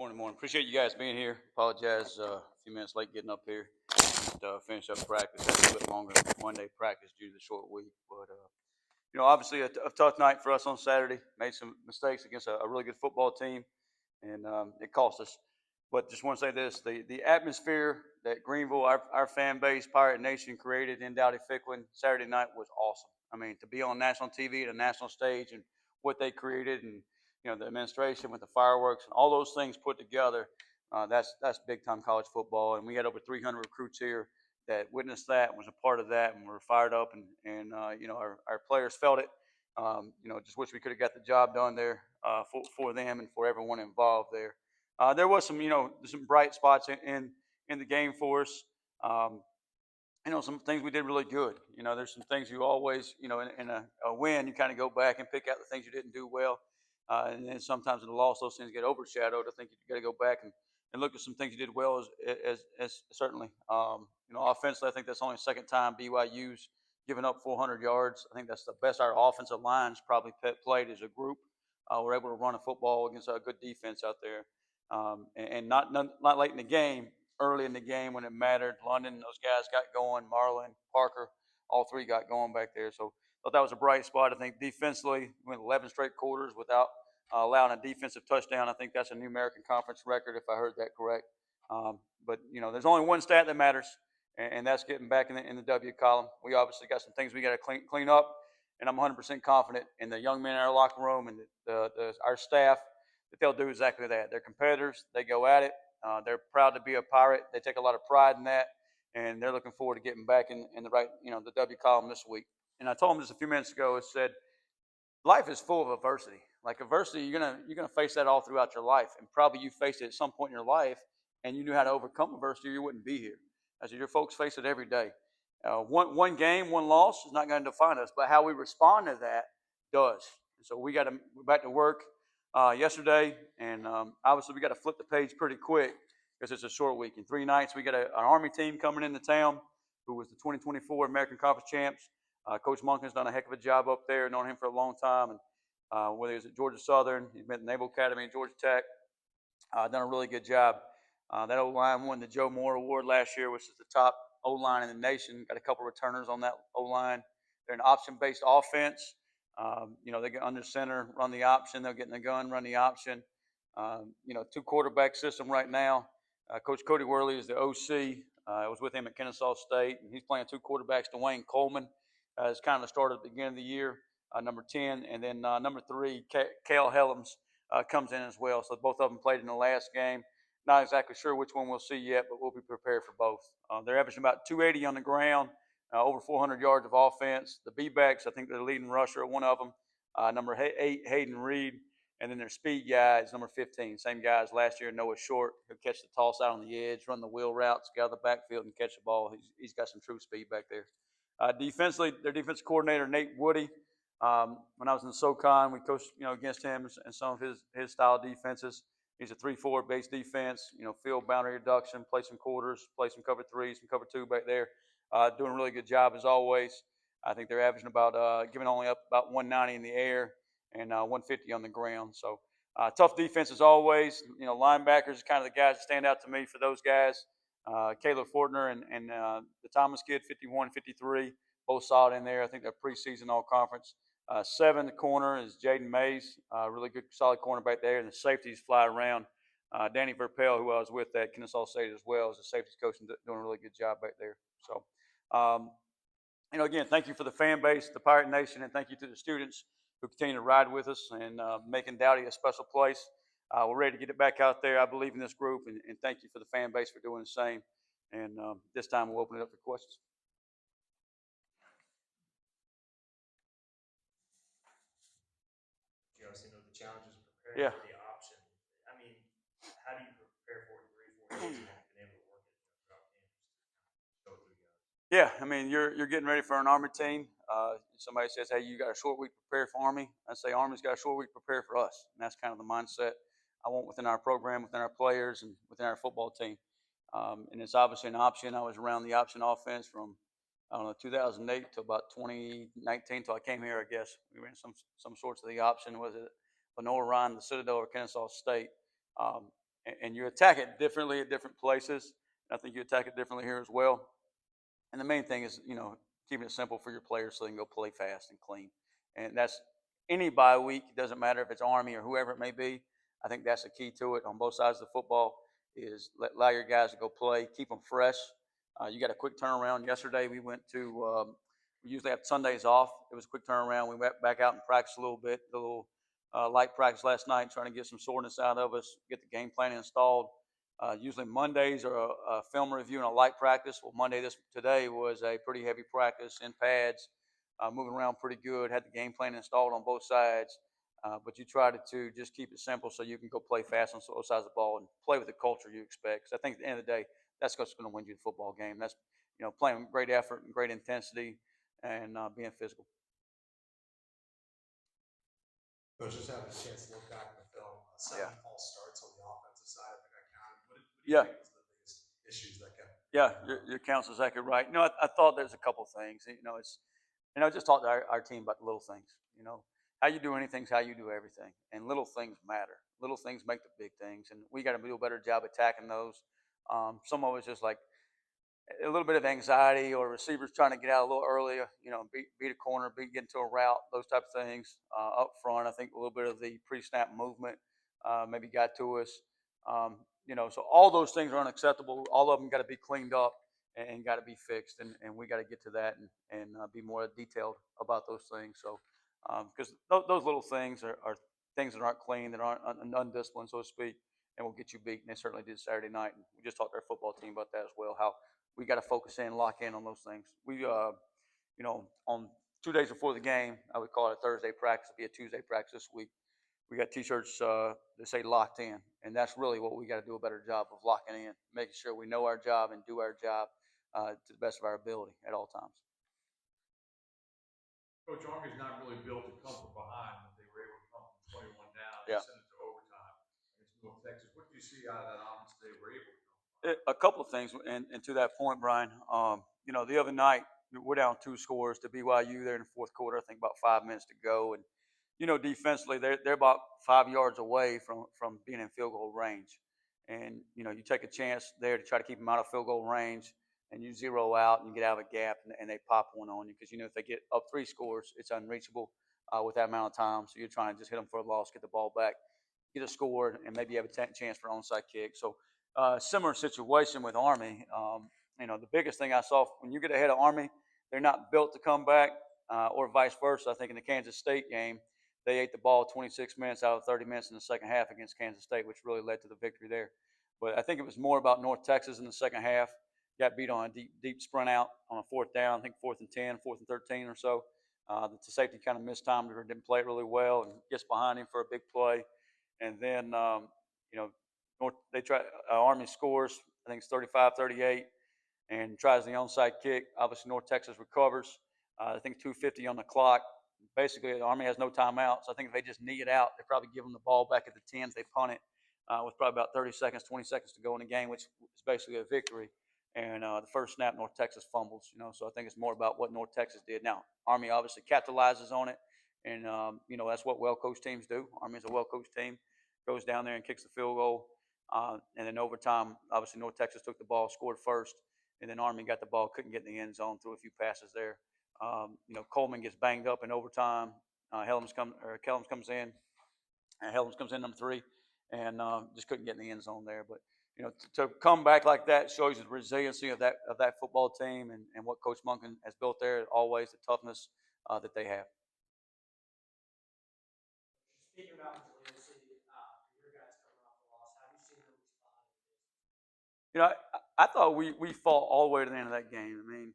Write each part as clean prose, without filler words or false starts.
Morning. Appreciate you guys being here. Apologize a few minutes late getting up here. Just, finish up practice. Had a little bit longer Monday practice due to the short week. But, obviously a tough night for us on Saturday. Made some mistakes against a really good football team, and it cost us. But just want to say this, the atmosphere that Greenville, our fan base, Pirate Nation created in Dowdy Ficklin Saturday night was awesome. I mean, to be on national TV at a national stage and what they created and the administration with the fireworks and all those things put together, that's big time college football. And we had over 300 recruits here that witnessed that and was a part of that, and were fired up, and our players felt it. Just wish we could have got the job done there for them and for everyone involved there. There was some bright spots in the game for us. Um, some things we did really good. There's some things you always, in a win, you kind of go back and pick out the things you didn't do well. And then sometimes in the loss, those things get overshadowed. I think you got to go back and look at some things you did well as certainly. Offensively, I think that's only the second time BYU's given up 400 yards. I think that's the best our offensive line's probably played as a group. We're able to run a football against a good defense out there. And not late in the game, early in the game when it mattered. London, those guys got going. Marlon, Parker, all three got going back there. So I thought that was a bright spot. I think defensively, we went 11 straight quarters without allowing a defensive touchdown. I think that's a new American Conference record, if I heard that correct. But there's only one stat that matters, and that's getting back in the W column. We obviously got some things we got to clean up, and I'm 100% confident in the young men in our locker room and our staff that they'll do exactly that. They're competitors. They go at it. They're proud to be a Pirate. They take a lot of pride in that, and they're looking forward to getting back in the right, the W column this week. And I told them just a few minutes ago, I said, life is full of adversity. Like adversity, you're gonna face that all throughout your life, and probably you faced it at some point in your life, and you knew how to overcome adversity, or you wouldn't be here. I said, your folks face it every day. One game, one loss is not going to define us, but how we respond to that does. And so we're back to work yesterday, and obviously we got to flip the page pretty quick because it's a short week. In 3 nights, we got an Army team coming into town who was the 2024 American Conference champs. Coach Monken's done a heck of a job up there. Known him for a long time, and whether he was at Georgia Southern, he's been at the Naval Academy at Georgia Tech, done a really good job. That O-line won the Joe Moore Award last year, which is the top O-line in the nation. Got a couple returners on that O-line. They're an option-based offense. They get under center, run the option. They'll get in the gun, run the option. 2-quarterback system right now. Coach Cody Worley is the OC. I was with him at Kennesaw State, and he's playing 2 quarterbacks. Dwayne Coleman is kind of the starter at the beginning of the year, number 10. And then number 3, Cale Helms, comes in as well. So both of them played in the last game. Not exactly sure which one we'll see yet, but we'll be prepared for both. They're averaging about 280 on the ground, over 400 yards of offense. The B-backs, I think they're the leading rusher, one of them, number 8, Hayden Reed. And then their speed guy is number 15. Same guy as last year, Noah Short, who catch the toss out on the edge, run the wheel routes, get out of the backfield and catch the ball. He's got some true speed back there. Defensively, their defensive coordinator, Nate Woody. When I was in SoCon, we coached, against him and some of his style defenses. He's a 3-4 base defense, field boundary reduction, play some quarters, play some cover 3, some cover 2 back there. Doing a really good job as always. I think they're averaging about, giving only up about 190 in the air and 150 on the ground. So tough defense as always. Linebackers are kind of the guys that stand out to me for those guys. Caleb Fortner and the Thomas kid, 51, 53, both solid in there. I think they're preseason all-conference. 7, the corner, is Jaden Mays, really good, solid corner back there, and the safeties fly around. Danny Verpel, who I was with at Kennesaw State as well, is a safeties coach and doing a really good job back there. So, again, thank you for the fan base, the Pirate Nation, and thank you to the students who continue to ride with us and making Dowdy a special place. We're ready to get it back out there. I believe in this group, and thank you for the fan base for doing the same. And this time we'll open it up for questions. You obviously know the challenges of preparing for the option. I mean, how do you prepare for it 3, 4 days and have been able to work it throughout campus to go through guys? Yeah, I mean, you're getting ready for an Army team. Somebody says, hey, you got a short week to prepare for Army. I say Army's got a short week to prepare for us. And that's kind of the mindset I want within our program, within our players, and within our football team. And it's obviously an option. I was around the option offense from, 2008 to about 2019 until I came here, I guess. We ran some sorts of the option. Was it Lenore Ryan, the Citadel, or Kennesaw State? and you attack it differently at different places. I think you attack it differently here as well. And the main thing is, keeping it simple for your players so they can go play fast and clean. And that's any bye week. It doesn't matter if it's Army or whoever it may be. I think that's the key to it on both sides of the football is allow your guys to go play, keep them fresh. You got a quick turnaround. Yesterday we went to, we usually have Sundays off. It was a quick turnaround. We went back out and practiced a little bit, a little light practice last night, trying to get some soreness out of us, get the game plan installed. Usually Mondays are a film review and a light practice. Well, today was a pretty heavy practice in pads, moving around pretty good. Had the game plan installed on both sides, but you try to just keep it simple so you can go play fast on both sides of the ball and play with the culture you expect. Because I think at the end of the day, that's what's going to win you the football game. That's playing with great effort and great intensity and being physical. Coach, just having a chance to look back at the film, Yeah. 7 false starts on the offensive side. I think I counted. What do you Yeah. think was the biggest issues that kept? Yeah, your counsel is exactly right. I thought there's a couple things. Just talk to our team about the little things. How you do anything's how you do everything, and little things matter. Little things make the big things, and we got to do a better job attacking those. Some of it's just like a little bit of anxiety or receivers trying to get out a little earlier, beat a corner, get into a route, those type of things up front. I think a little bit of the pre-snap movement maybe got to us. So all those things are unacceptable. All of them got to be cleaned up and got to be fixed, and we got to get to that and be more detailed about those things. So because those little things are things that aren't clean, that aren't undisciplined, so to speak, and will get you beat. And they certainly did Saturday night. And we just talked to our football team about that as well. How we got to focus in, lock in on those things. On 2 days before the game, I would call it a Thursday practice. It'll be a Tuesday practice this week. We got T-shirts that say "locked in," and that's really what we got to do a better job of locking in, making sure we know our job and do our job to the best of our ability at all times. Coach, Army's not really built to come from behind, but they were able to come from 21 down and Yeah. send it to overtime against North Texas. What do you see out of that offense they were able to come? A couple of things, and to that point, Brian. The other night we're down 2 scores to BYU there in the fourth quarter. I think about 5 minutes to go, and defensively they're about 5 yards away from being in field goal range, and you take a chance there to try to keep them out of field goal range, and you zero out and you get out of a gap, and they pop one on you because if they get up 3 scores, it's unreachable with that amount of time. So you're trying to just hit them for a loss, get the ball back, get a score, and maybe have a chance for an onside kick. So similar situation with Army. The biggest thing I saw when you get ahead of Army, they're not built to come back, or vice versa. I think in the Kansas State game, they ate the ball 26 minutes out of 30 minutes in the second half against Kansas State, which really led to the victory there. But I think it was more about North Texas in the second half. Got beat on a deep sprint out on a fourth down, I think 4th and 10, 4th and 13 or so. The safety kind of mistimed it or didn't play it really well and gets behind him for a big play. And then, they try, Army scores, I think it's 35-38, and tries the onside kick. Obviously, North Texas recovers. I think 2:50 on the clock. Basically, the Army has no timeout, so I think if they just knee it out, they probably give them the ball back at the 10. They punt it with probably about 30 seconds, 20 seconds to go in the game, which is basically a victory. And the first snap, North Texas fumbles. So I think it's more about what North Texas did. Now, Army obviously capitalizes on it, and that's what well-coached teams do. Army's a well-coached team, goes down there and kicks the field goal. And then overtime, obviously North Texas took the ball, scored first, and then Army got the ball, couldn't get in the end zone, threw a few passes there. Coleman gets banged up in overtime. Kellums comes in, and Helms comes in number 3, and just couldn't get in the end zone there. But to come back like that shows the resiliency of that football team and what Coach Monken has built there. Always the toughness that they have. Speaking about resiliency, your guys coming off the loss, how have you seen them respond? I thought we fought all the way to the end of that game. I mean,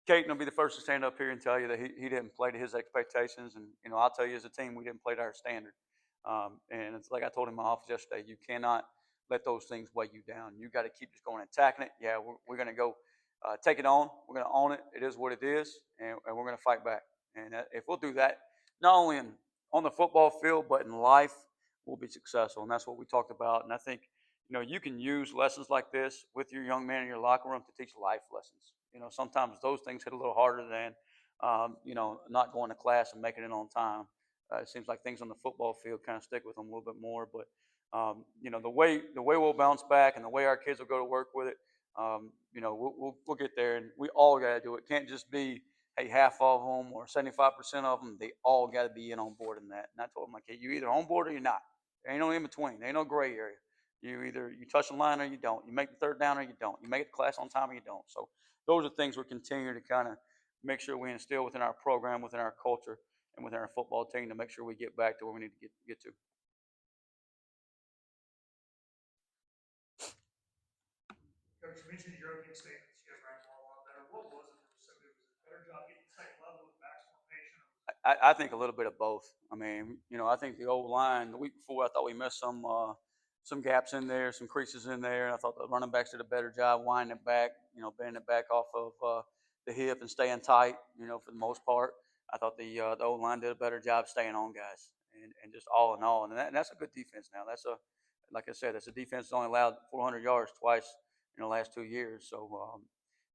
Caden will be the first to stand up here and tell you that he didn't play to his expectations, and I'll tell you as a team we didn't play to our standard. And it's like I told him in my office yesterday, you cannot let those things weigh you down. You got to keep just going and attacking it. Yeah, we're going to go take it on. We're going to own it. It is what it is, and we're going to fight back. And if we'll do that, not only on the football field but in life, we'll be successful. And that's what we talked about. And I think you can use lessons like this with your young man in your locker room to teach life lessons. Sometimes those things hit a little harder than not going to class and making it on time. It seems like things on the football field kind of stick with them a little bit more, but The way we'll bounce back and the way our kids will go to work with it, we'll get there, and we all got to do it. Can't just be hey half of them or 75% of them. They all got to be in on board in that. And I told my kid, you either on board or you're not. There ain't no in between. There ain't no gray area. You touch the line or you don't. You make the third down or you don't. You make it to class on time or you don't. So those are things we're continuing to kind of make sure we instill within our program, within our culture, and within our football team to make sure we get back to where we need to get to. Coach, you mentioned your opening statements. You guys ran the ball a lot better. What was it that was so good? Was it a better job getting safe level with the backs more patient? I think a little bit of both. I mean, I think the old line the week before, I thought we missed some gaps in there, some creases in there, and I thought the running backs did a better job winding it back, bending it back off of the hip and staying tight, for the most part. I thought the old line did a better job staying on guys and just all in all, and that's a good defense now. Like I said, that's a defense that's only allowed 400 yards twice in the last 2 years. So,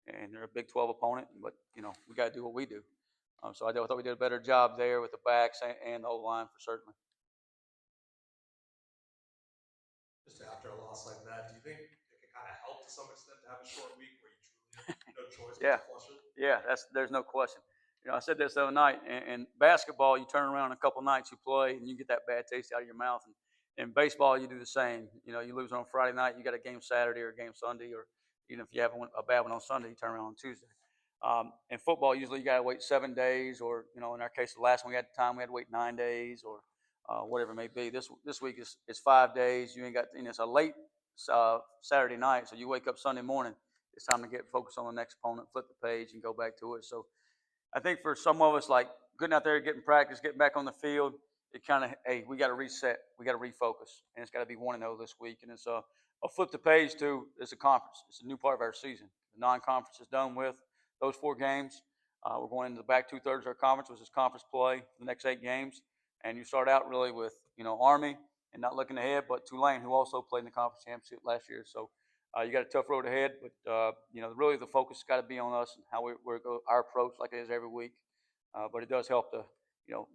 and they're a Big 12 opponent, but we got to do what we do. So I thought we did a better job there with the backs and the O line for certainly. Just after a loss like that, do you think it can kind of help to some extent to have a short week where you truly have no choice but Yeah. to flush it? Yeah, there's no question. I said this the other night. In basketball, you turn around a couple nights you play and you get that bad taste out of your mouth. And in baseball, you do the same. You lose on Friday night, you got a game Saturday or a game Sunday, or even if you have a bad one on Sunday, you turn around on Tuesday. In football, usually you got to wait 7 days, or in our case, the last one we had time, we had to wait 9 days, or whatever it may be. This week is 5 days. You ain't got. It's a late Saturday night, so you wake up Sunday morning. It's time to get focused on the next opponent, flip the page, and go back to it. So I think for some of us, like getting out there, getting practice, getting back on the field, it kind of, hey, we got to reset, we got to refocus, and it's got to be 1-0 this week. And it's a flip the page to it's a conference. It's a new part of our season. The non-conference is done with those 4 games. We're going into the back 2/3 of our conference, which is conference play for the next 8 games. And you start out really with Army and not looking ahead, but Tulane, who also played in the conference championship last year. So you got a tough road ahead, but really the focus has got to be on us and how we're our approach, like it is every week. But it does help to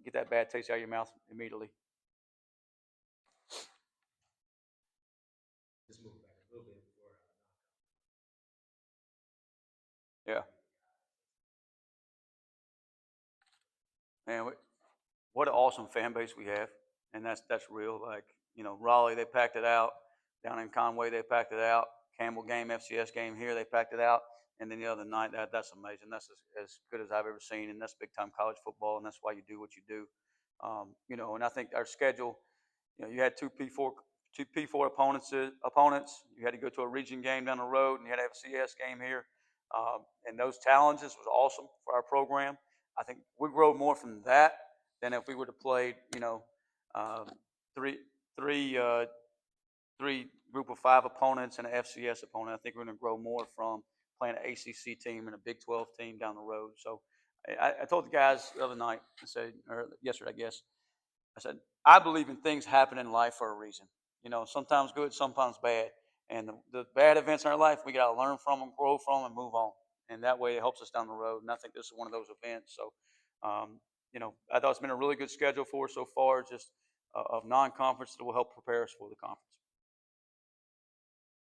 get that bad taste out of your mouth immediately. Just move back a little bit before. Yeah, man, what an awesome fan base we have, and that's real. Like Raleigh, they packed it out. Down in Conway, they packed it out. Campbell game, FCS game here, they packed it out. And then the other night, that's amazing. That's as good as I've ever seen, and that's big time college football, and that's why you do what you do. And I think our schedule, you had two P4 opponents. You had to go to a region game down the road, and you had to have a CS game here. And those challenges was awesome for our program. I think we grow more from that than if we would have played, um, three, three, uh, three group of 5 opponents and an FCS opponent. I think we're going to grow more from playing an ACC team and a Big 12 team down the road. So I told the guys the other night, or yesterday, I guess, I said, I believe in things happen in life for a reason. Sometimes good, sometimes bad. And the bad events in our life, we got to learn from them, grow from them, and move on. And that way it helps us down the road. And I think this is one of those events. So, I thought it's been a really good schedule for us so far, just of non-conference that will help prepare us for the conference.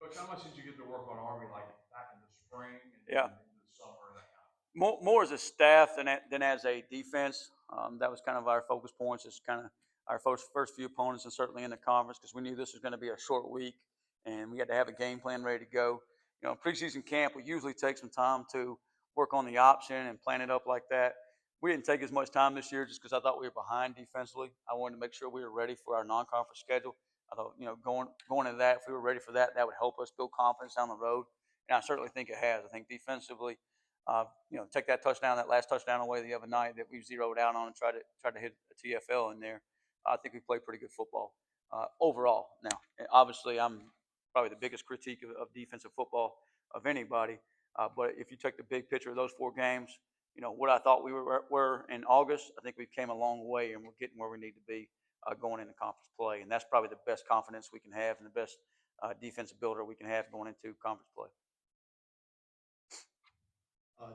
Coach, how much did you get to work on Army like back in the spring and Yeah. in the summer, that kind of More as a staff than as a defense. That was kind of our focus points. Is kind of our first few opponents, and certainly in the conference, because we knew this was going to be a short week, and we had to have a game plan ready to go. Preseason camp, we usually take some time to work on the option and plan it up like that. We didn't take as much time this year just because I thought we were behind defensively. I wanted to make sure we were ready for our non-conference schedule. I thought, going into that, if we were ready for that, that would help us build confidence down the road. And I certainly think it has. I think defensively, take that last touchdown away the other night that we zeroed out on and tried to hit a TFL in there. I think we played pretty good football overall. Now, obviously, I'm probably the biggest critique of defensive football of anybody. But if you take the big picture of those 4 games, what I thought we were in August, I think we came a long way, and we're getting where we need to be going into conference play. And that's probably the best confidence we can have and the best defensive builder we can have going into conference play.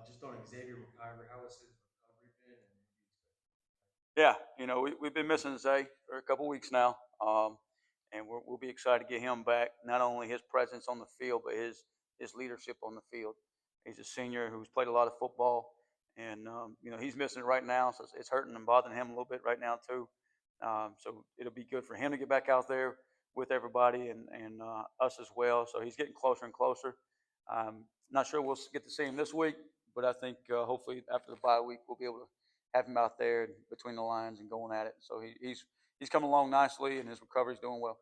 Just on Xavier McIver, how has his recovery been? And Yeah, we've been missing Zay for a couple weeks now, and we'll be excited to get him back. Not only his presence on the field, but his leadership on the field. He's a senior who's played a lot of football, and he's missing it right now, so it's hurting and bothering him a little bit right now too. So it'll be good for him to get back out there with everybody and us as well. So he's getting closer and closer. Not sure we'll get to see him this week, but I think hopefully after the bye week we'll be able to have him out there between the lines and going at it. So he's coming along nicely, and his recovery's doing well.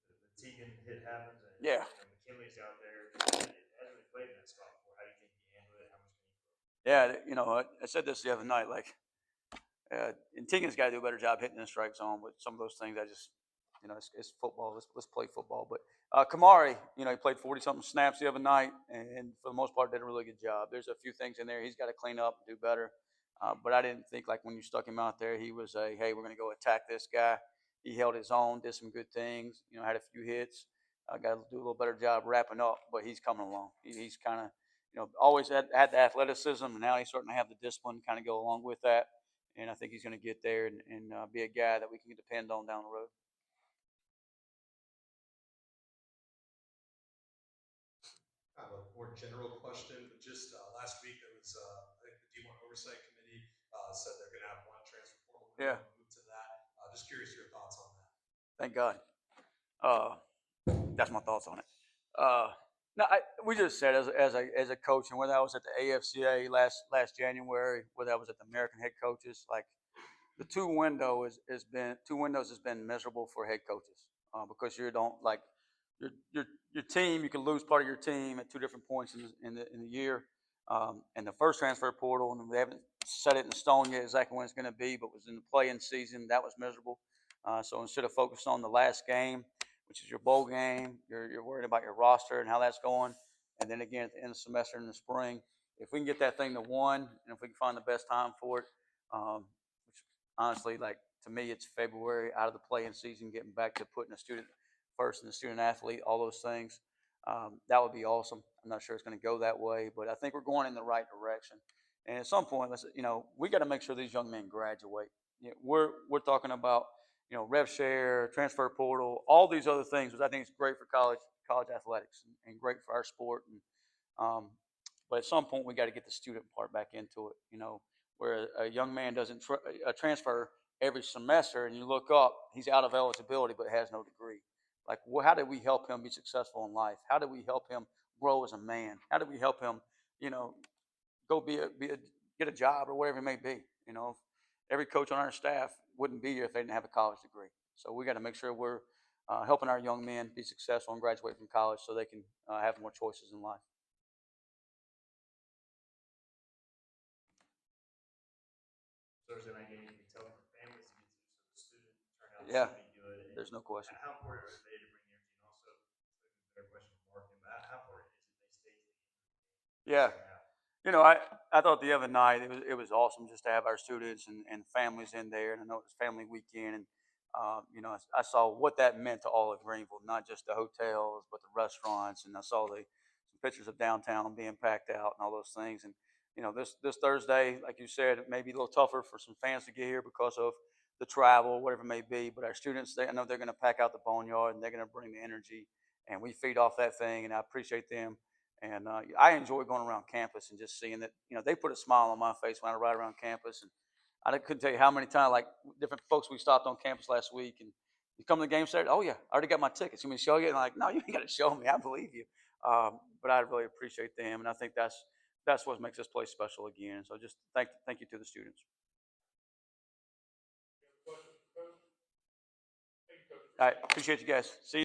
The Teagan hit happens, and Yeah. McKinley's out there. Hasn't really played in that spot before. How do you think he handled it? How much can he grow? Yeah, I said this the other night. Like, and Tegan's got to do a better job hitting the strike zone. But some of those things, it's football. Let's play football. But Kamari, he played 40-something snaps the other night, and for the most part, did a really good job. There's a few things in there he's got to clean up and do better. But I didn't think, like, when you stuck him out there, he was hey, we're going to go attack this guy. He held his own, did some good things. Had a few hits. Got to do a little better job wrapping up. But he's coming along. He's kind of always had the athleticism, and now he's starting to have the discipline to kind of go along with that. And I think he's going to get there and be a guy that we can depend on down the road. I have a more general question, but just last week there was, I think the D1 Oversight Committee said they're going to have one transfer portal. Yeah. Move to that. Just curious your thoughts on that. Thank God. That's my thoughts on it. No, we just said as a coach, and whether I was at the AFCA last January, whether I was at the American Head Coaches, like the two windows has been miserable for head coaches because you don't like your team. You can lose part of your team at two different points in the year. And the first transfer portal, and they haven't set it in stone yet exactly when it's going to be, but was in the play-in season. That was miserable. So instead of focusing on the last game, which is your bowl game, you're worried about your roster and how that's going. And then again at the end of the semester in the spring, if we can get that thing to one, and if we can find the best time for it, which honestly, like to me, it's February out of the play-in season, getting back to putting a student first and the student athlete, all those things. That would be awesome. I'm not sure it's going to go that way, but I think we're going in the right direction. And at some point, we got to make sure these young men graduate. We're talking about rev share, transfer portal, all these other things, which I think is great for college athletics and great for our sport. And but at some point, we got to get the student part back into it. Where a young man doesn't transfer every semester, and you look up, he's out of eligibility but has no degree. Like, how do we help him be successful in life? How do we help him grow as a man? How do we help him, go get a job or whatever it may be? Every coach on our staff wouldn't be here if they didn't have a college degree. So we got to make sure we're helping our young men be successful and graduate from college so they can have more choices in life. Thursday night game, you can tell from families to get to, so the student turnout Yeah, should be good. And there's no question. how important are they to bring their team? Also, a better question for Mark, but how important is it they stay to the end of the game? Yeah. I thought the other night it was awesome just to have our students and families in there, and I know it was family weekend, and I saw what that meant to all of Greenville, not just the hotels but the restaurants, and I saw some pictures of downtown being packed out and all those things, and this Thursday, like you said, it may be a little tougher for some fans to get here because of the travel, whatever it may be, but our students, I know they're going to pack out the boneyard and they're going to bring the energy, and we feed off that thing, and I appreciate them. And I enjoy going around campus and just seeing that, they put a smile on my face when I ride around campus. And I couldn't tell you how many times, like different folks we stopped on campus last week, and you come to the game Saturday, oh yeah, I already got my tickets. You want me to show you? And I'm like, no, you ain't got to show me. I believe you. But I really appreciate them, and I think that's what makes this place special again. So just thank you to the students. All right, appreciate you guys. See you.